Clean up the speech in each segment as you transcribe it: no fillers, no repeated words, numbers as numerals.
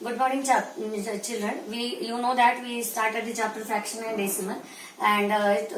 Good morning, children. You know that we started the chapter fraction and decimal, and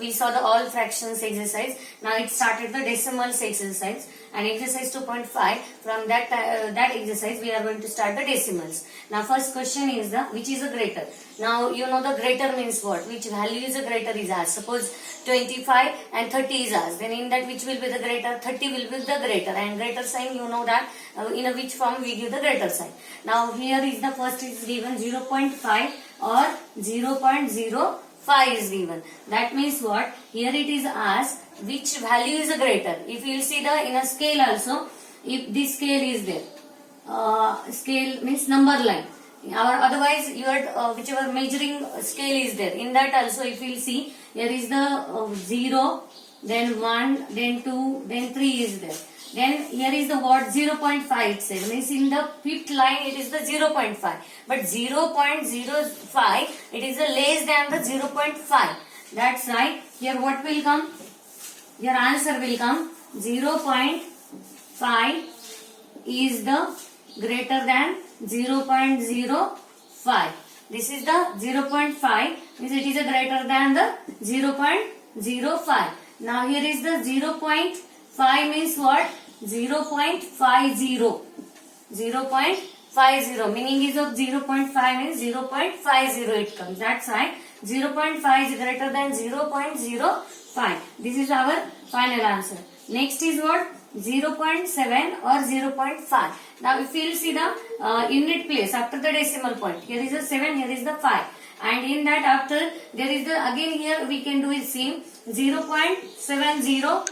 we saw the all fractions exercise. Now it started the decimals exercise, and exercise 2.5. From that exercise, we are going to start the decimals. Now, first question is which is a greater. Now you know the greater means what? Which value is a greater is asked. Suppose 25 and 30 is asked. Then in that which will be the greater? 30 will be the greater, and greater sign you know that in a which form we give the greater sign. Now here is the first is given 0.5 or 0.05 is given. That means what? Here it is asked which value is a greater. If you will see the in a scale also, if this scale is there, scale means number line. Or otherwise your whichever measuring scale is there, in that also if you will see, here is the 0, then 1, then 2, then 3 is there. Then here is the what? 0.5 itself. Means in the fifth line it is the 0.5. But 0.05 it is the less than the 0.5. That's right. Here what will come? Your answer will come 0.5 is the greater than 0.05. This is the 0.5 means it is a greater than the 0.05. Now here is the 0.5 means what? 0.50. 0.50 meaning is of 0.5 means 0.50 it comes. That's why 0.5 is greater than 0.05. This is our final answer. Next is what? 0.7 or 0.5. Now if you will see the unit place after the decimal point, here is the 7, here is the 5, and in that after there is the again here we can do it same 0.70.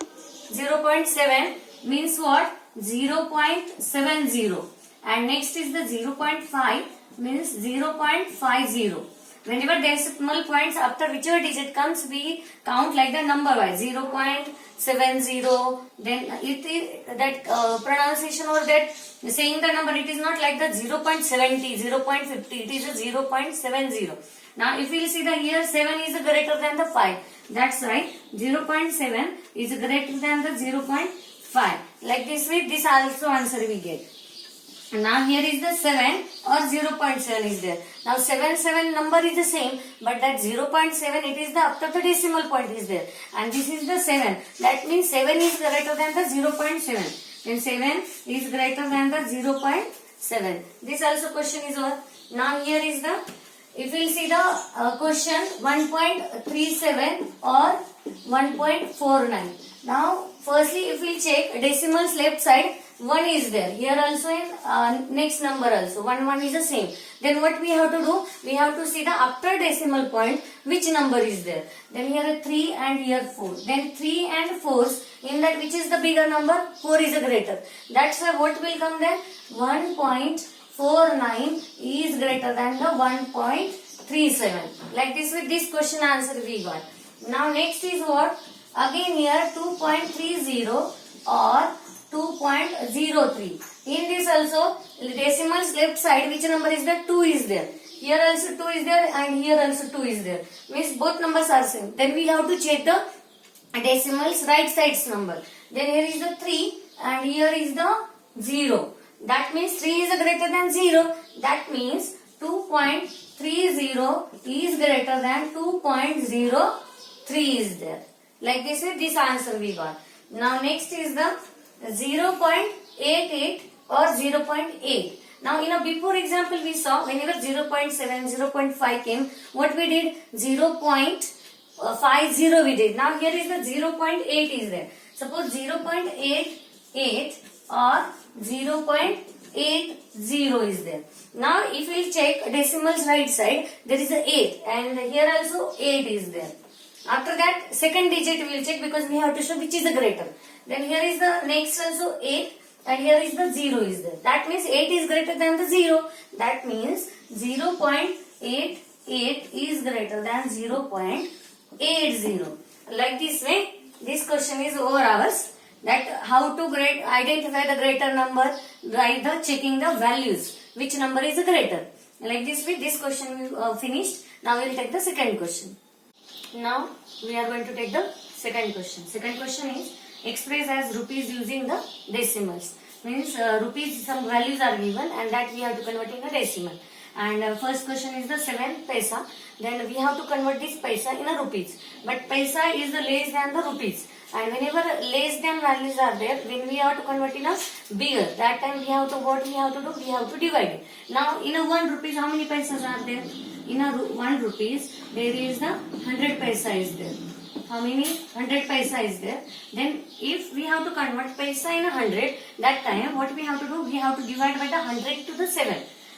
0.7 means what? 0.70, and next is the 0.5 means 0.50. Whenever decimal points after whichever digit comes, we count like the number wise 0.70. Then it is that pronunciation or that saying the number, it is not like the 0.70, 0.50. It is a 0.70. Now if we will see the here 7 is greater than the 5. That's right. 0.7 is greater than the 0.5. Like this way, this also answer we get. Now here is the 7 or 0.7 is there. Now 7 number is the same, but that 0.7 it is the after the decimal point is there, and this is the 7. That means 7 is greater than the 0.7. Then 7 is greater than the 0.7. This also question is over. Now here is the, if we will see the question 1.37 or 1.49. Now firstly if we will check decimals left side, 1 is there. Here also in next number also 1 is the same. Then what we have to do? We have to see the after decimal point which number is there. Then here 3 and here 4. Then 3 and 4, in that which is the bigger number? 4 is the greater. That's why what will come there? 1.49 is greater than the 1.37. Like this with this question answer we got. Now next is what? Again here 2.30 or 2.03. In this also decimals left side which number is there? 2 is there. Here also 2 is there and here also 2 is there. Means both numbers are same. Then we have to check the decimals right side's number. Then here is the 3 and here is the 0. That means 3 is greater than 0. That means 2.30 is greater than 2.03 is there. Like this way this answer we got. Now next is the 0.88 or 0.8. Now in a before example we saw whenever 0.7, 0.5 came, what we did? 0.50 we did. Now here is the 0.8 is there. Suppose 0.88 or 0.80 is there. Now if we check decimals right side, there is a 8 and here also 8 is there. After that second digit we will check because we have to show which is the greater. Then here is the next also 8 and here is the 0 is there. That means 8 is greater than the 0. That means 0.88 is greater than 0.80. Like this way this question is over ours. That how to identify the greater number by the checking the values. Which number is the greater. Like this way this question we finished. Now we will take the second question. Now we are going to take the second question. Second question is express as rupees using the decimals. means rupees, some values are given and that we have to convert in a decimal. And first question is the 7 paisa. Then we have to convert this paisa in a rupees. But paisa is the less than the rupees. And whenever less than values are there, when we have to convert in a bigger, that time we have to, what we have to do? We have to divide it. Now in a 1 rupees, how many paisas are there? In a 1 rupees, there is the 100 paisa is there. How many? 100 paisa is there. Then if we have to convert paisa in 100, that time what we have to do? We have to divide by the 100 to the 7.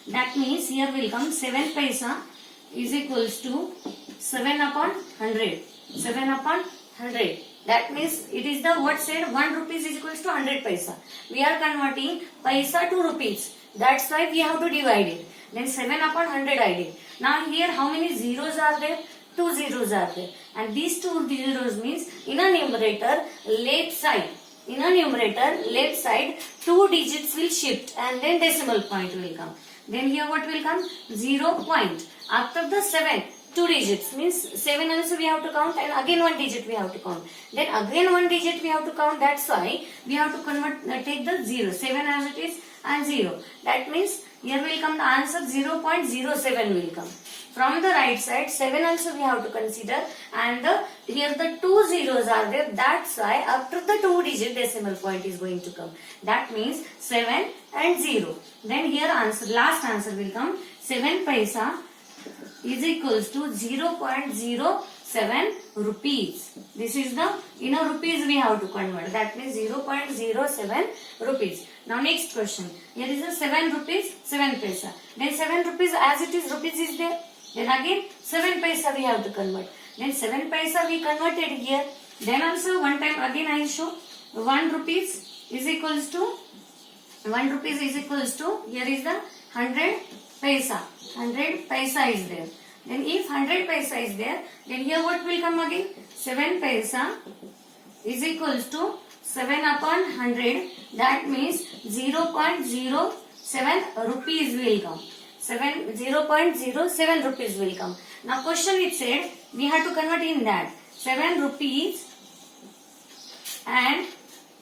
That means here will come 7 paisa is equals to 7 upon 100. 7 upon 100. That means it is the what said 1 rupees is equals to 100 paisa. We are converting paisa to rupees. That's why we have to divide it. Then 7 upon 100 I did. Now here how many zeros are there? 2 zeros are there. And these 2 zeros means in a numerator left side. In a numerator left side 2 digits will shift and then decimal point will come. Then here what will come? 0 point. After the 7, 2 digits means 7 also we have to count and again 1 digit we have to count. Then again 1 digit we have to count. That's why we have to convert, take the 0. 7 as it is and 0. That means here will come the answer 0.07 will come. From the right side 7 also we have to consider and here the 2 zeros are there. That's why after the 2 digit decimal point is going to come. That means 7 and 0. Then here answer, last answer will come 7 paisa is equals to 0.07 rupees. This is the, in a rupees we have to convert. That means 0.07 rupees. Now next question. Here is the 7 rupees, 7 paisa. Then 7 rupees as it is rupees is there. Then again 7 paisa we have to convert. Then 7 paisa we converted here. Then also one time again I show 1 rupees is equals to, 1 rupees is equals to, here is the 100 paisa. 100 paisa is there. Then if 100 paisa is there, then here what will come again? 7 paisa is equals to 7 upon 100. That means 0.07 rupees will come. 0.07 rupees will come. Now question it said we have to convert in that 7 rupees and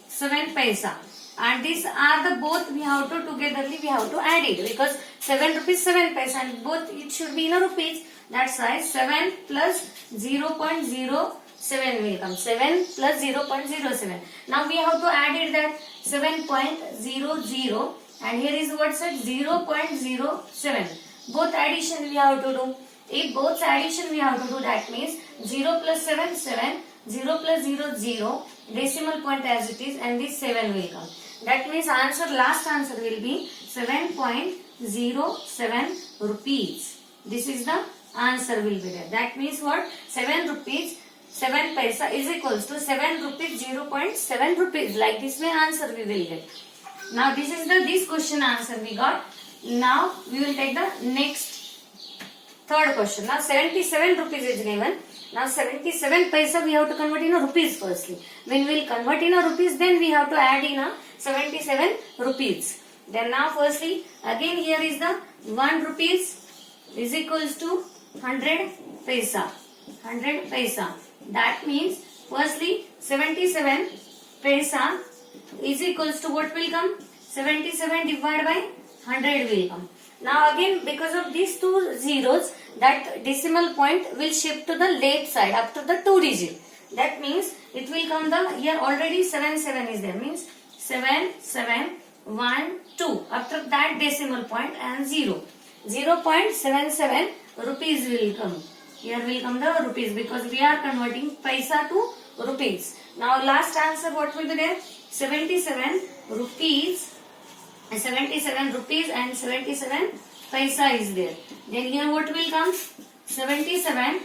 7 paisa. And these are the both we have to togetherly we have to add it because 7 rupees 7 paisa and both it should be in a rupees. That's why 7 plus 0.07 will come. 7 plus 0.07. Now we have to add it that 7.00 and here is what said 0.07. Both addition we have to do. If both addition we have to do, that means 0 plus 7 7, 0 plus 0 0, decimal point as it is and this 7 will come. That means answer, last answer will be 7.07 rupees. This is the answer will be there. That means what? 7 rupees 7 paisa is equals to 7 rupees 0.7 rupees. Like this way answer we will get. Now this is the this question answer we got. Now we will take the next third question. Now 77 rupees is given. Now 77 paisa we have to convert in a rupees firstly. When we will convert in a rupees, then we have to add in a 77 rupees. Then now firstly again here is the 1 rupees is equals to 100 paisa. 100 paisa. That means firstly 77 paisa is equals to what will come? 77 divided by 100 will come. Now again because of these 2 zeros, that decimal point will shift to the left side after the 2 digit. That means it will come the, here already 7 7 is there, means 7 7 1 2 after that decimal point and 0. 0.77 rupees will come. Here will come the rupees because we are converting paisa to rupees. Now last answer what will be there? 77 rupees and 77 paisa is there. Then here what will come? 77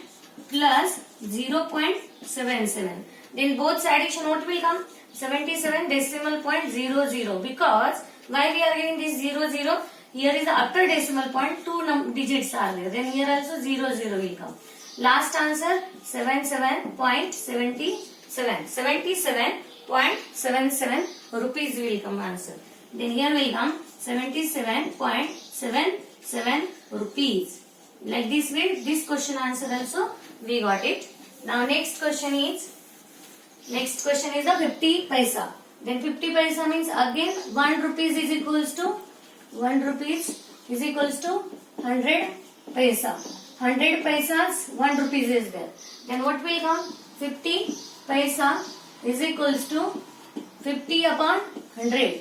plus 0.77. Then both addition what will come? 77 decimal point 00. Because why we are getting this 00? Here is the after decimal point 2 digits are there. Then here also 00 will come. Last answer 77.77. 77.77 rupees will come answer. Then here will come 77.77 rupees. Like this way, this question answer also we got it. Now next question is the 50 paisa. Then 50 paisa means again 1 rupees is equals to 1 rupees is equals to 100 paisa. 100 paisas, 1 rupees is there. Then what will come? 50 paisa is equals to 50 upon 100.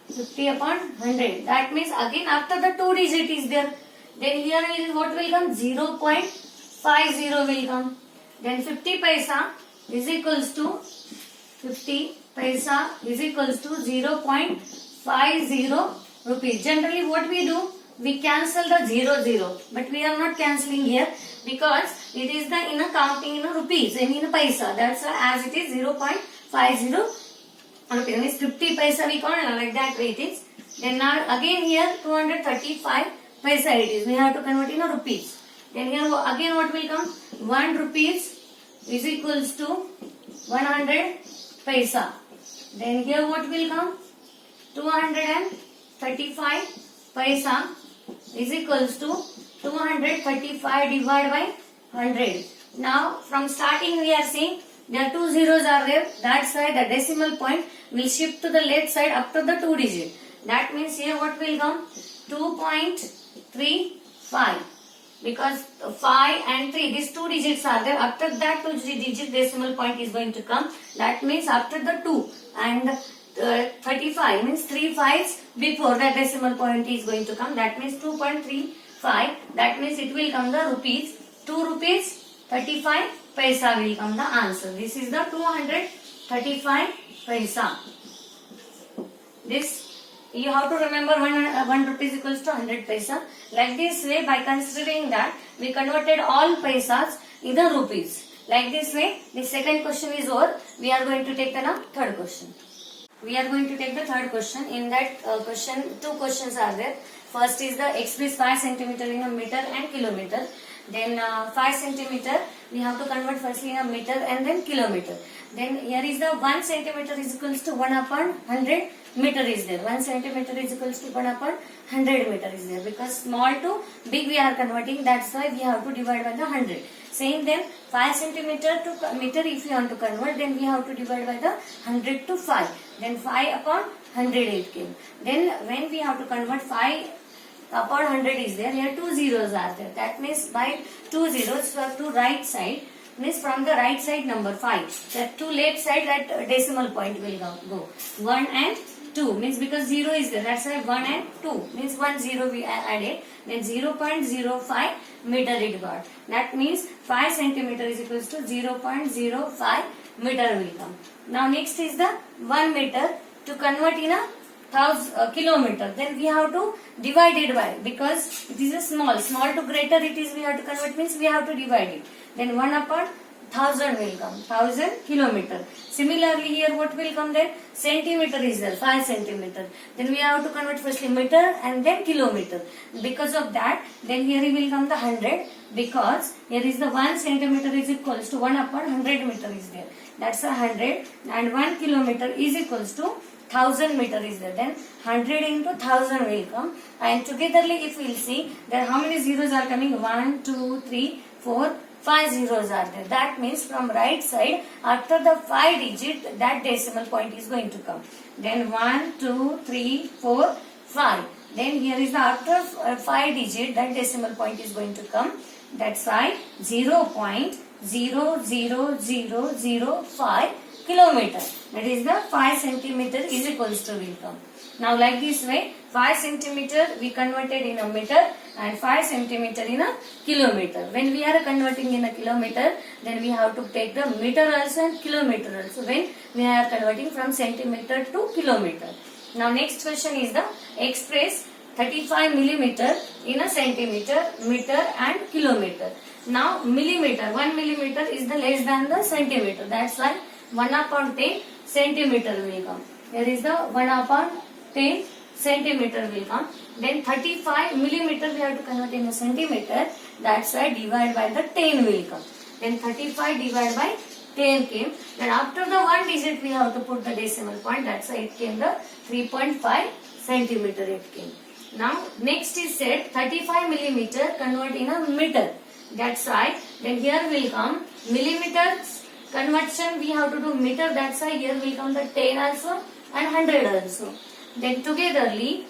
50 upon 100. That means again after the 2 digit is there. Then here what will come? 0.50 will come. Then 50 paisa is equals to 50 paisa is equals to 0.50 rupees. Generally what we do? We cancel the 0, but we are not cancelling here because it is the in a counting in a rupees and in a paisa. That's why as it is 0.50 rupees. Means 50 paisa we call like that way it is. Then now again here 235 paisa it is. We have to convert in a rupees. Then here again what will come? 1 rupees is equals to 100 paisa. Then here what will come? 235 paisa is equals to 235 divided by 100. Now from starting we are seeing there are 2 zeros are there. That's why the decimal point will shift to the left side after the 2 digit. That means here what will come? 2.35. Because 5 and 3, these 2 digits are there. After that 2 digit decimal point is going to come. That means after the 2 and 35 means 3 5s before the decimal point is going to come. That means 2.35. That means it will come the rupees. 2 rupees 35 paisa will come the answer. This is the 235 paisa. This you have to remember 1 rupees equals to 100 paisa. Like this way, by considering that we converted all paisas in the rupees. Like this way, the second question is over. We are going to take the third question. We are going to take the third question. In that question, 2 questions are there. First is the express 5 centimeter in a meter and kilometer. Then 5 centimeter we have to convert firstly in a meter and then kilometer. Then here is the 1 centimeter is equals to 1 upon 100 meter is there. 1 centimeter is equals to 1 upon 100 meter is there. Because small to big we are converting. That's why we have to divide by the 100. Same then 5 centimeter to meter if you want to convert, then we have to divide by the 100 to 5. Then 5 upon 100 it came. Then when we have to convert 5 upon 100 is there, here 2 zeros are there. That means by 2 zeros to right side, means from the right side number 5. That to left side that decimal point will go. 1 and 2 means because 0 is there. That's why 1 and 2 means 1 0 we added. Then 0.05 meter it got. That means 5 centimeter is equals to 0.05 meter will come. Now next is the 1 meter to convert in a kilometer. Then we have to divide it by, because it is a small to greater it is we have to convert means we have to divide it. Then 1 upon 1000 will come, 1000 kilometer. Similarly here what will come then? Centimeter is there, 5 centimeter. Then we have to convert firstly meter and then kilometer. Because of that, then here will come the 100, because here is the 1 centimeter is equals to 1 upon 100 meter is there. That's 100, and 1 kilometer is equals to 1000 meter is there. Then 100 into 1000 will come, and togetherly if we will see there how many zeros are coming? 1, 2, 3, 4, 5 zeros are there. That means from right side after the 5 digit that decimal point is going to come. Then 1, 2, 3, 4, 5. Then here is the after 5 digit that decimal point is going to come. That's why 0.00005 kilometer. That is the 5 centimeter is equals to will come. Now like this way 5 centimeter we converted in a meter and 5 centimeter in a kilometer. When we are converting in a kilometer, then we have to take the meter also and kilometer also when we are converting from centimeter to kilometer. Now next question is the express 35 millimeter in a centimeter, meter and kilometer. Now millimeter, 1 millimeter is the less than the centimeter. That's why 1 upon 10 centimeter will come. Here is the 1 upon 10 centimeter will come. Then 35 millimeter we have to convert in a centimeter. That's why divide by the 10 will come. Then 35 divided by 10 came. Then after the 1 digit we have to put the decimal point. That's why it came the 3.5 centimeter it came. Now next is said 35 millimeter convert in a meter. That's why then here will come millimeters conversion we have to do meter. That's why here will come the 10 also and 100 also. Then togetherly,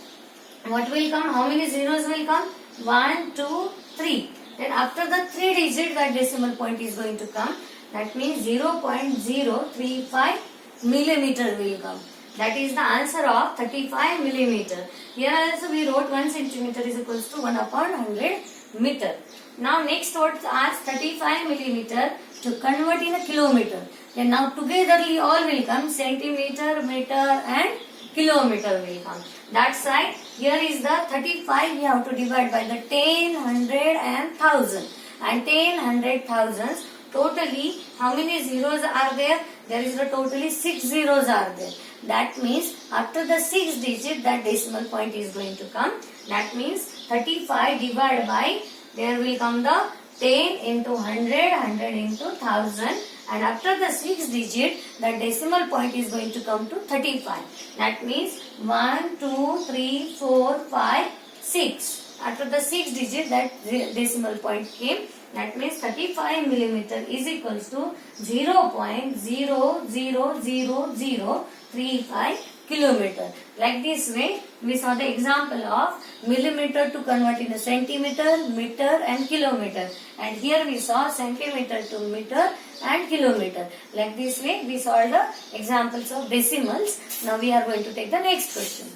what will come? How many zeros will come? 1, 2, 3. Then after the 3 digit, that decimal point is going to come. That means 0.035 millimeter will come. That is the answer of 35 millimeter. Here also we wrote 1 centimeter is equals to 1 upon 100 meter. Now next what asks 35 millimeter to convert in a kilometer. Then now togetherly all will come, centimeter, meter and kilometer will come. That's why here is the 35 we have to divide by the 10, 100 and 1000. And 10, 100, thousands. Totally how many zeros are there? There is the totally 6 zeros are there. That means after the 6 digit that decimal point is going to come. That means 35 divided by, there will come the 10 into 100, 100 into 1000, and after the 6 digit the decimal point is going to come to 35. That means 1, 2, 3, 4, 5, 6. After the 6 digit that decimal point came. That means 35 millimeter is equals to 0.00035 kilometer. Like this way, we saw the example of millimeter to convert in a centimeter, meter and kilometer. And here we saw centimeter to meter and kilometer. Like this way, we saw the examples of decimals. Now we are going to take the next question.